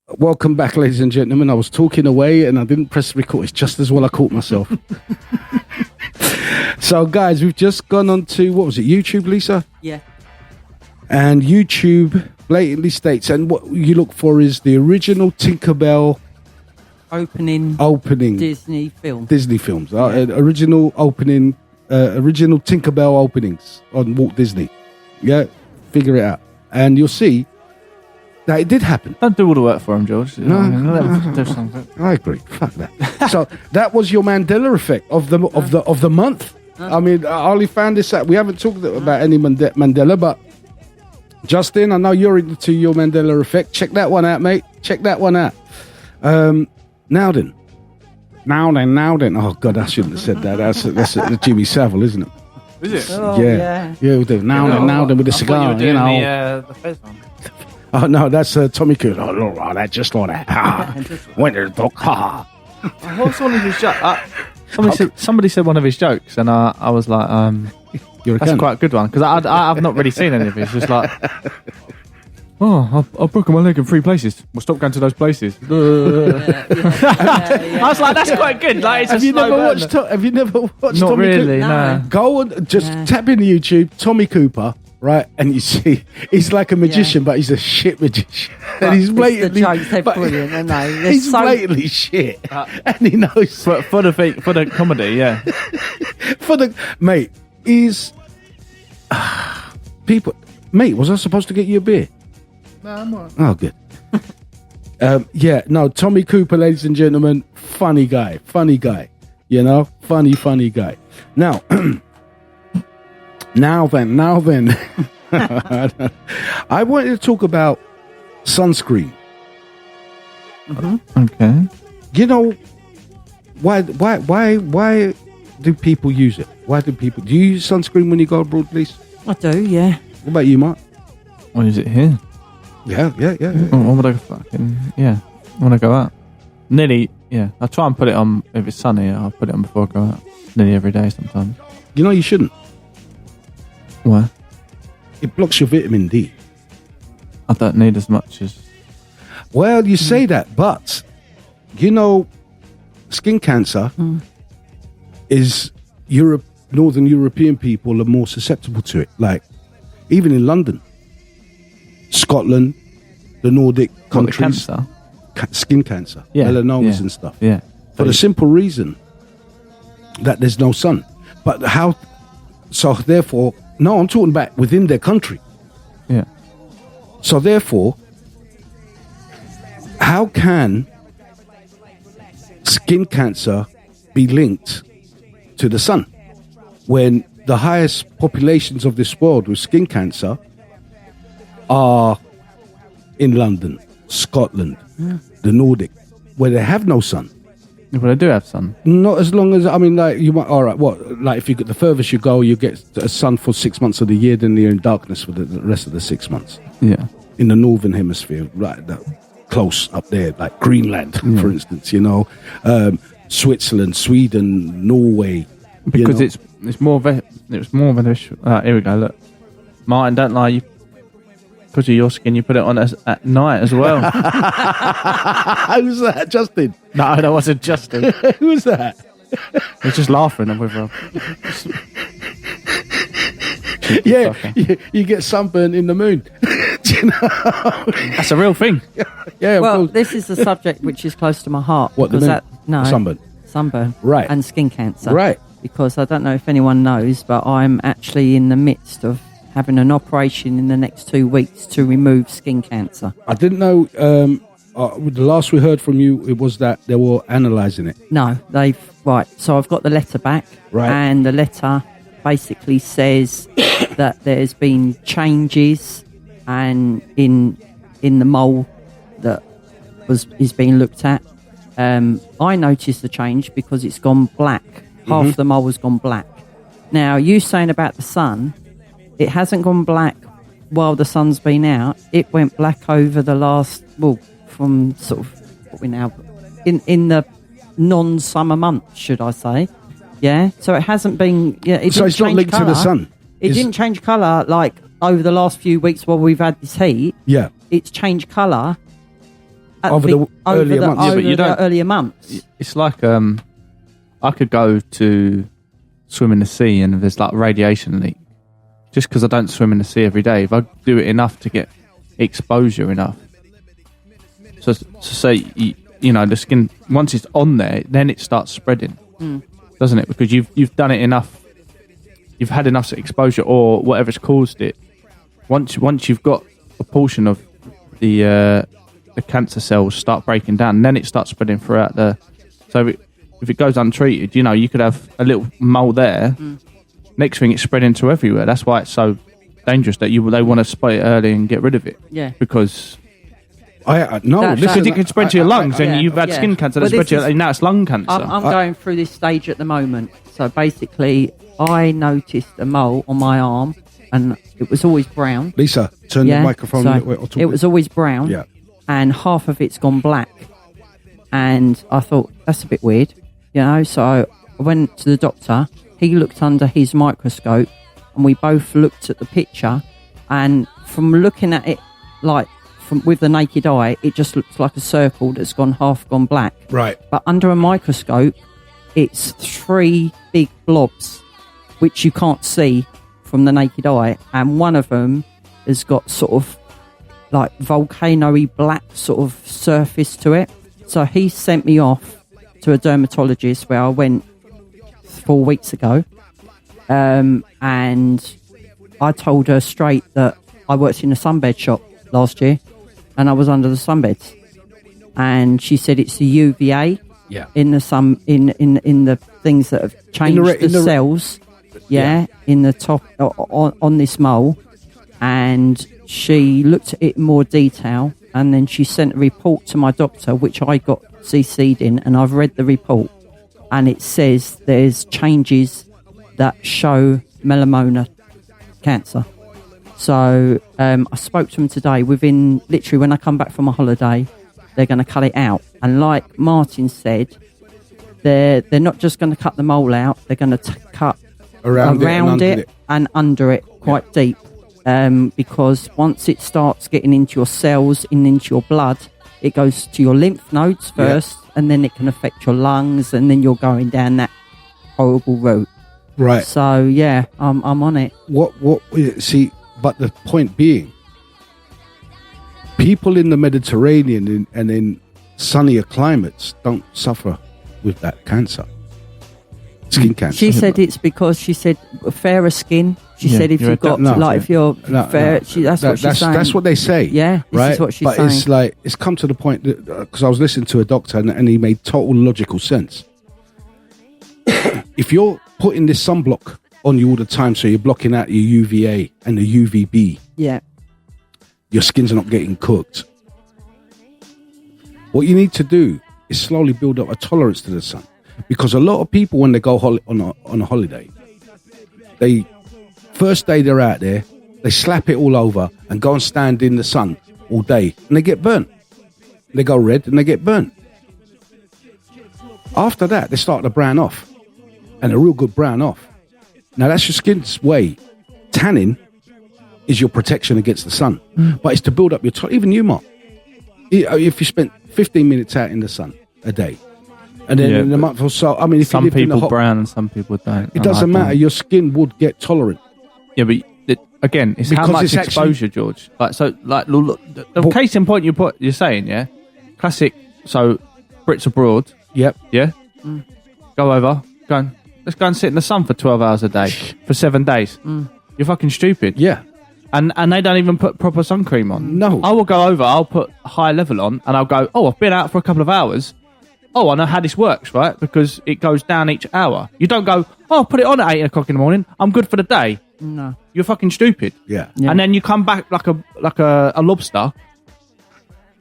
Welcome back, ladies and gentlemen. I was talking away and I didn't press record. It's just as well I caught myself. So, guys, we've just gone on to, what was it, YouTube, Lisa? Yeah. And YouTube blatantly states, and what you look for is the original Tinkerbell opening Disney film. Disney films. Original Tinkerbell openings on Walt Disney. Yeah, figure it out. And you'll see that it did happen. Don't do all the work for him, George. No. I agree. Fuck that. So that was your Mandela effect of the month. I mean, I only found this out. We haven't talked about any Mandela, but Justin, I know you're into your Mandela effect. Check that one out, mate. Check that one out. Now then. Oh God, I shouldn't have said that. That's Jimmy Savile, isn't it? Is it? Oh, yeah. Yeah, we do. Now then with a cigar, you know. The Fez one. Oh no, that's Tommy Cruise. Oh, that's just like that. When there's dog, What's one of his jokes? Somebody said one of his jokes, and I was like, that's quite a good one, because I've not really seen any of it. It's just like, I've broken my leg in 3 places. Well, stop going to those places. I was like, that's quite good. Like, have you never watched Tommy Not Tommy really, Cooper? no. Go and just tap into YouTube, Tommy Cooper, right, and you see he's like a magician, but he's a shit magician. And he's blatantly the jokes, they're brilliant, aren't they? He's blatantly shit, and he knows for the comedy, yeah. Mate, people. Mate, was I supposed to get you a beer? No, I'm all right. Oh, good. Tommy Cooper, ladies and gentlemen, funny guy, you know, funny guy. Now, now then, I wanted to talk about sunscreen. Mm-hmm. Okay. You know, why do people use it? Do you use sunscreen when you go abroad, please? I do, yeah. What about you, Mark? When is it here? Yeah. When would I when I go out? Nearly, yeah. I try and put it on, if it's sunny, I'll put it on before I go out. Nearly every day sometimes. You know you shouldn't. Why? It blocks your vitamin D. I don't need as much as... Well, you say that, but, you know, skin cancer is Northern European people are more susceptible to it. Like, even in London, Scotland, the Nordic countries, skin cancer, melanomas and stuff. Yeah. For the simple reason that there's no sun. But therefore, no, I'm talking about within their country. Yeah. So therefore, how can skin cancer be linked to the sun when the highest populations of this world with skin cancer are in London, Scotland, the Nordic, where they have no sun? But they do have sun. Not as long as, I mean, like, you might, all right, what, like, if you get the furthest you go, you get a sun for 6 months of the year, then you're in darkness for the rest of the 6 months. Yeah. In the northern hemisphere, right, close up there, like Greenland, for instance, you know, Switzerland, Sweden, Norway. Because it's more beneficial. Here we go, look. Martin, don't lie, because of your skin, you put it on at night as well. Who's that, Justin? No, that wasn't Justin. Who's that? He's just laughing with her. Yeah, you get sunburn in the moon. Do you know? That's a real thing. Yeah. Well, this is the subject which is close to my heart. What, the moon? Sunburn. Right. And skin cancer. Right. Because I don't know if anyone knows, but I'm actually in the midst of having an operation in the next 2 weeks to remove skin cancer. I didn't know. The last we heard from you, it was that they were analysing it. No, so I've got the letter back. Right. And the letter basically says that there's been changes and in the mole that is being looked at. I noticed the change because it's gone black. Half the mole has gone black. Now, you saying about the sun, it hasn't gone black while the sun's been out. It went black over the last, from sort of what we now in the non-summer months, should I say? Yeah. So it hasn't been. Yeah. So it's not linked to the sun. It didn't change colour like over the last few weeks while we've had this heat. Yeah. It's changed colour over the earlier months. Over but you the don't- earlier months. It's like I could go to swim in the sea and there's like radiation leak. Just because I don't swim in the sea every day, if I do it enough to get exposure enough. So say you know the skin once it's on there, then it starts spreading, doesn't it? Because you've done it enough, you've had enough exposure or whatever's caused it. Once you've got a portion of the cancer cells start breaking down, and then it starts spreading throughout the. So if it goes untreated, you know you could have a little mole there. Next thing, it's spreading to everywhere. That's why it's so dangerous that they want to spot it early and get rid of it. Yeah. Because listen, because it can spread to your lungs, and yeah, you've had yeah. skin cancer Well, that spread to this your, and now it's lung cancer. I'm going through this stage at the moment. So basically, I noticed a mole on my arm, and it was always brown. Lisa, turn the microphone so a little bit. Or talk it was always brown. Yeah. And half of it's gone black. And I thought, that's a bit weird, you know. So I went to the doctor. He looked under his microscope, and we both looked at the picture. And from looking at it, like with the naked eye, it just looks like a circle that's half gone black. Right. But under a microscope, it's 3 big blobs, which you can't see from the naked eye. And one of them has got sort of like volcano-y black sort of surface to it. So he sent me off to a dermatologist where I went 4 weeks ago. And I told her straight that I worked in a sunbed shop last year and I was under the sunbeds. And she said it's the UVA in the sun in the things that have changed the cells. In the top on this mole. And she looked at it in more detail, and then she sent a report to my doctor, which I got CC'd in, and I've read the report, and it says there's changes that show melanoma cancer. So I spoke to them today. Within literally when I come back from a holiday, they're going to cut it out. And like Martin said, they're not just going to cut the mole out; they're going to cut around it and under it quite deep. Because once it starts getting into your cells and into your blood, it goes to your lymph nodes first, and then it can affect your lungs, and then you're going down that horrible route. Right. So yeah, I'm on it. What? See, but the point being, people in the Mediterranean and in sunnier climates don't suffer with that cancer, skin cancer. She said it's because fairer skin. She said if you've got if you're fair, that's what she's saying. That's what they say. Yeah, this is what she's saying. But it's like it's come to the point that because I was listening to a doctor and he made total logical sense. If you're putting this sunblock on you all the time, so you're blocking out your UVA and the UVB, your skin's not getting cooked. What you need to do is slowly build up a tolerance to the sun, because a lot of people when they go on a holiday, first day they're out there, they slap it all over and go and stand in the sun all day, and they get burnt. They go red and they get burnt. After that, they start to brown off, and a real good brown off. Now that's your skin's way. Tanning is your protection against the sun, but it's to build up your even you, Mark. If you spent 15 minutes out in the sun a day, and then in a month or so, I mean, if some you live in people brown and some people don't. It doesn't matter. Your skin would get tolerant. Yeah, but again, it's Because how much it's exposure, George. Like so, like look, the case in point you're saying, yeah, classic. So Brits abroad, Yep. yeah, go over, let's go and sit in the sun for 12 hours a day for 7 days. You're fucking stupid. Yeah. And they don't even put proper sun cream on. No. I will go over, I'll put a high level on, and I'll go, oh, I've been out for a couple of hours. Oh, I know how this works, right? Because it goes down each hour. You don't go, oh, put it on at 8 o'clock in the morning. I'm good for the day. No. You're fucking stupid. Yeah. And then you come back like a lobster.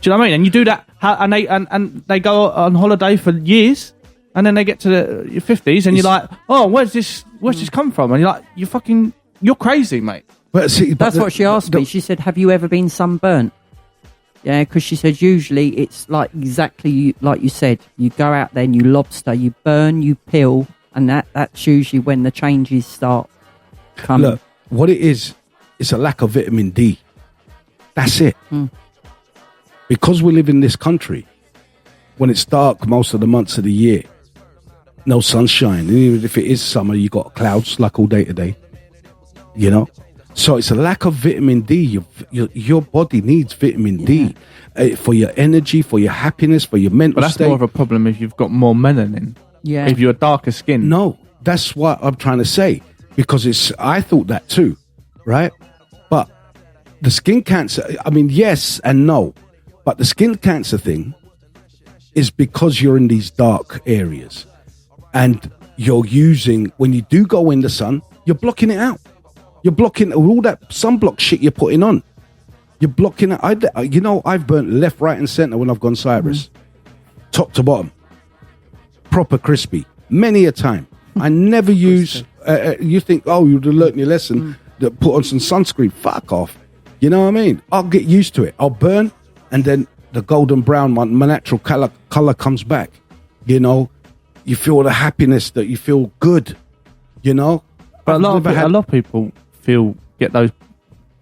Do you know what I mean? And you do that, and they go on holiday for years, and then they get to your 50s, and you're like, oh, where's this come from? And you're like, you're crazy, mate. But see, That's what she asked me. She said, have you ever been sunburnt? Yeah, because she said usually it's like exactly like you said. You go out there and you lobster, you burn, you peel, and that's usually when the changes start coming. Look, what it is, it's a lack of vitamin D. That's it. because we live in this country, when it's dark most of the months of the year, no sunshine. And even if it is summer, you got clouds like all day today. You know, so it's a lack of vitamin D. Your body needs vitamin D for your energy, for your happiness, for your mental But that's state. more of a problem if you've got more melanin. Yeah. If you're darker skin. No, that's what I'm trying to say, because I thought that too, right? But the skin cancer, I mean, yes and no, but the skin cancer thing is because you're in these dark areas and you're using, when you do go in the sun, you're blocking it out. You're blocking all that sunblock shit you're putting on. You're blocking it. I've burnt left, right, and center when I've gone Cyprus, top to bottom, proper crispy, many a time. I never use. You think, oh, you'd have learnt your lesson. That put on some sunscreen. Fuck off. You know what I mean? I'll get used to it. I'll burn, and then the golden brown, my natural color comes back. You know, you feel the happiness that you feel good. You know, But a lot of people get those,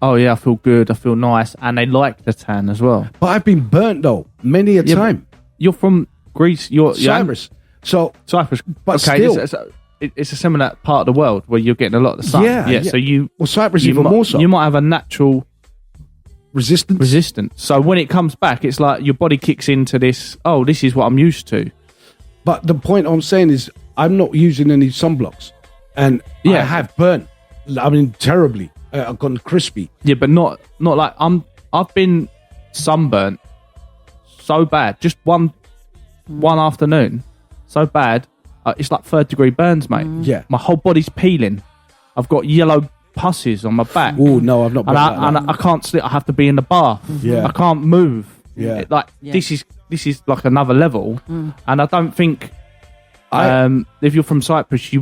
oh yeah, I feel good, I feel nice, and they like the tan as well. But I've been burnt though many a time. You're from Greece, you're Cyprus. So Cyprus, but okay, still, it's a similar part of the world where you're getting a lot of the sun. Yeah. So Cyprus even more so. You might have a natural resistance. So when it comes back, it's like your body kicks into this. Oh, this is what I'm used to. But the point I'm saying is, I'm not using any sunblocks, and I have burnt. I mean, terribly. I've gone crispy. Yeah, but not like I've been sunburnt so bad. Just one afternoon, so bad. It's like 3rd-degree burns, mate. Yeah, my whole body's peeling. I've got yellow pusses on my back. Oh no, I've not. And I can't sleep. I have to be in the bath. Yeah, I can't move. Yeah, This is like another level. And I don't think if you're from Cyprus,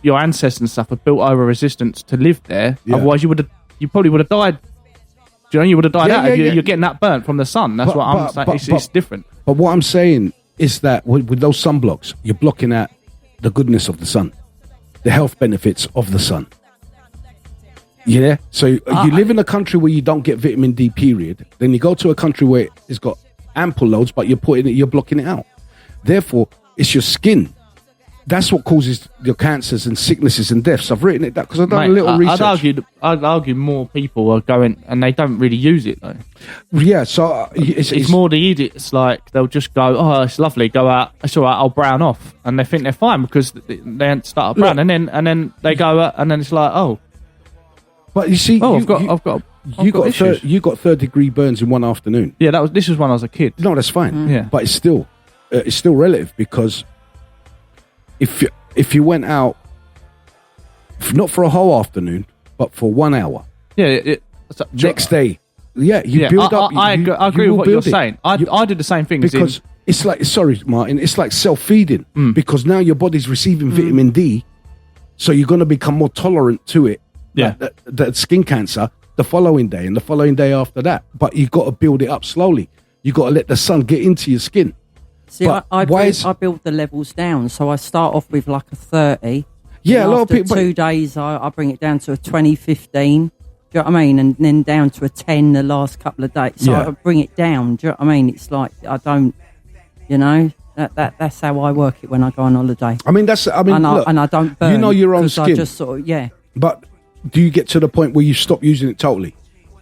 your ancestors and stuff have built over resistance to live there. Yeah. Otherwise, you probably would have died. Do you know, you would have died out if you're getting that burnt from the sun. That's what I'm saying. It's different. But what I'm saying is that with those sunblocks, you're blocking out the goodness of the sun, the health benefits of the sun. Yeah. So you live in a country where you don't get vitamin D, period. Then you go to a country where it's got ample loads, but you're blocking it out. Therefore, it's your skin. That's what causes your cancers and sicknesses and deaths. I've written it down because I've done a little research. I'd argue more people are going and they don't really use it though. Yeah, so it's more the idiots. Like they'll just go, "Oh, it's lovely. Go out. It's all right. I'll brown off," and they think they're fine because they haven't started brown. And then they go out, and then it's like, "Oh, but you see, I've got 3rd-degree burns in one afternoon." Yeah, this was when I was a kid. No, that's fine. Yeah, but it's still relative because if you went out, not for a whole afternoon, but for 1 hour, next day, you build up. I agree with what you're saying. I did the same thing because it's like, sorry, Martin, it's like self-feeding because now your body's receiving vitamin D, so you're going to become more tolerant to it. Yeah, like the skin cancer the following day and the following day after that. But you've got to build it up slowly. You got to let the sun get into your skin. See, I build the levels down, so I start off with like a 30. Yeah, a lot of people. 2 days, I bring it down to a 20-15. Do you know what I mean? And then down to a 10 the last couple of days. So I bring it down. Do you know what I mean? It's like I don't, that's how I work it when I go on holiday. I mean, and I don't burn. You know your own skin. I just sort of, But do you get to the point where you stop using it totally?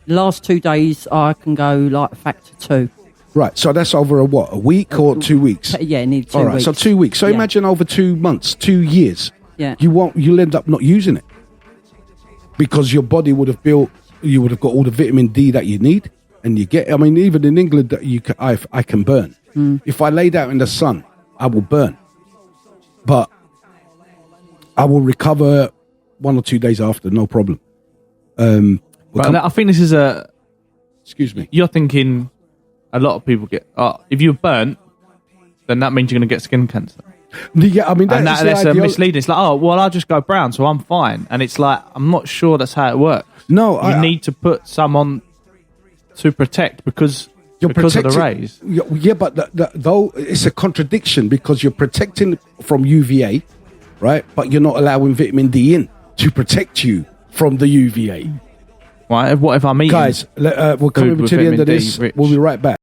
Last 2 days, I can go like a factor 2. Right, so that's over a week or 2 weeks? Yeah, need 2 weeks. All right, so 2 weeks. So imagine over 2 months, 2 years. Yeah. You'll end up not using it because your body would have got all the vitamin D that you need, and you get. I mean, even in England, I can burn. If I laid out in the sun, I will burn, but I will recover 1 or 2 days after, no problem. But I think this is excuse me. You're thinking. A lot of people get. If you're burnt, then that means you're going to get skin cancer. Yeah, I mean that's misleading. It's like, I'll just go brown, so I'm fine. And it's like, I'm not sure that's how it works. No, you need to put some on to protect because of the rays. Yeah, but though it's a contradiction because you're protecting from UVA, right? But you're not allowing vitamin D in to protect you from the UVA. Right? What if I'm eating Guys, we're coming food with to the end of vitamin D this. rich? We'll be right back.